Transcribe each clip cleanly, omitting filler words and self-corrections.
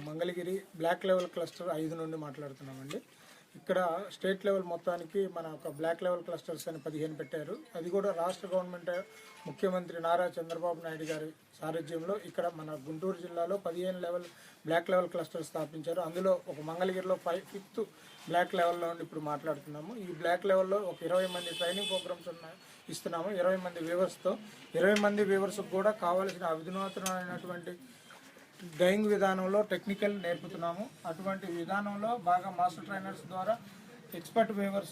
Mangalagiri block level cluster 5 నుండి మాట్లాడుతున్నామండి. ఇక్కడ స్టేట్ లెవెల్ మొత్తానికి మన ఒక బ్లాక్ లెవెల్ క్లస్టర్స్ అని 15 పెట్టారు. అది కూడా రాష్ట్ర గవర్నమెంట్ ముఖ్యమంత్రి నారా చంద్రబాబు నాయుడు గారి సారథ్యంలో ఇక్కడ మన గుంటూరు జిల్లాలో 15 లెవెల్ బ్లాక్ లెవెల్ క్లస్టర్ స్థాపించారు. అందులో ఒక మంగళగిరిలో 5th బ్లాక్ లెవెల్లో ఉండి ఇప్పుడు మాట్లాడుతున్నాము. ఈ బ్లాక్ లెవెల్లో ఒక 20 మంది ట్రైనింగ్ ప్రోగ్రామ్స్ ఇస్తున్నాము. 20 మంది వ్యూవర్స్తో 20 మంది వ్యూవర్స్కి కూడా కావాల్సిన అధునాతనమైనటువంటి డైయింగ్ విధానంలో టెక్నికల్ నేర్పుతున్నాము. అటువంటి విధానంలో బాగా మాస్టర్ ట్రైనర్స్ ద్వారా ఎక్స్పర్ట్ వేవర్స్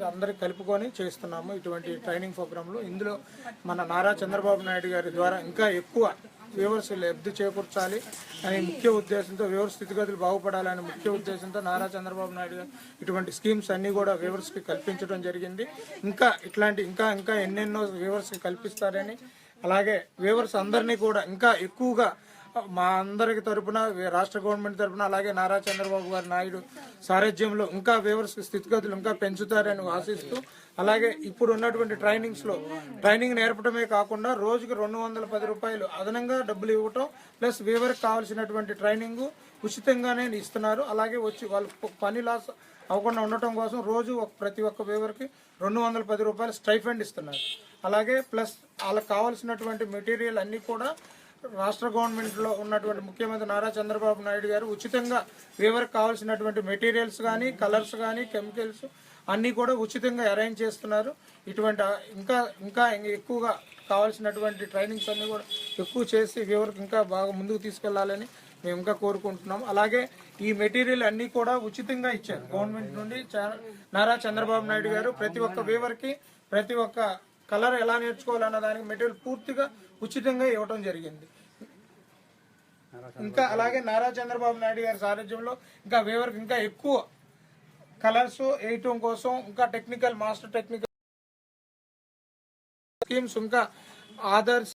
అందరికి కలుపుకొని చేస్తున్నాము ఇటువంటి ట్రైనింగ్ ప్రోగ్రాంలు. ఇందులో మన నారా చంద్రబాబు నాయుడు గారి ద్వారా ఇంకా ఎక్కువ వ్యూవర్స్ లబ్ధి చేకూర్చాలి అనే ముఖ్య ఉద్దేశంతో, వ్యూవర్స్ స్థితిగతులు బాగుపడాలనే ముఖ్య ఉద్దేశంతో నారా చంద్రబాబు నాయుడు గారు ఇటువంటి స్కీమ్స్ అన్నీ కూడా వ్యూవర్స్కి కల్పించడం జరిగింది. ఇంకా ఎన్నెన్నో వ్యూవర్స్కి కల్పిస్తారని, అలాగే వ్యూవర్స్ అందరినీ కూడా ఇంకా ఎక్కువగా మా అందరికి తరపున, రాష్ట్ర గవర్నమెంట్ తరపున, అలాగే నారా చంద్రబాబు గారి నాయుడు సారథ్యంలో ఇంకా వ్యూవర్స్ స్థితిగతులు ఇంకా పెంచుతారని ఆశిస్తూ, అలాగే ఇప్పుడు ఉన్నటువంటి ట్రైనింగ్ నేర్పడమే కాకుండా రోజుకి 210 రూపాయలు అదనంగా డబ్బులు ఇవ్వటం, ప్లస్ వ్యూవర్కి కావాల్సినటువంటి ట్రైనింగ్ ఉచితంగానే ఇస్తున్నారు. అలాగే వచ్చి వాళ్ళు పని లాస్ అవ్వకుండా ఉండటం కోసం రోజు ప్రతి ఒక్క వ్యూవర్కి 210 రూపాయలు స్టైఫండ్ ఇస్తున్నారు. అలాగే ప్లస్ వాళ్ళకి కావాల్సినటువంటి మెటీరియల్ అన్నీ కూడా రాష్ట్ర గవర్నమెంట్లో ఉన్నటువంటి ముఖ్యమంత్రి నారా చంద్రబాబు నాయుడు గారు ఉచితంగా వ్యూవర్కి కావాల్సినటువంటి మెటీరియల్స్ కానీ, కలర్స్ కానీ, కెమికల్స్ అన్నీ కూడా ఉచితంగా అరేంజ్ చేస్తున్నారు. ఇటువంటి ఇంకా ఎక్కువగా కావాల్సినటువంటి ట్రైనింగ్స్ అన్నీ కూడా ఎక్కువ చేసి వ్యూవర్కి ఇంకా బాగా ముందుకు తీసుకెళ్లాలని మేము ఇంకా కోరుకుంటున్నాం. అలాగే ఈ మెటీరియల్ అన్నీ కూడా ఉచితంగా ఇచ్చారు గవర్నమెంట్ నుండి. నారా చంద్రబాబు నాయుడు గారు ప్రతి ఒక్క వ్యూవర్కి ప్రతి ఒక్క కలర్ ఎలా నేర్చుకోవాలన్న దానికి మెటీరియల్ పూర్తిగా ఉచితంగా ఇవ్వడం జరిగింది. ఇంకా అలాగే నారా చంద్రబాబు నాయుడు గారి సారథ్యంలో ఇంకా వ్యూవర్కి ఇంకా ఎక్కువ కలర్స్ వేయటం కోసం ఇంకా మాస్టర్ టెక్నికల్ స్కీమ్స్, ఇంకా ఆదర్శ్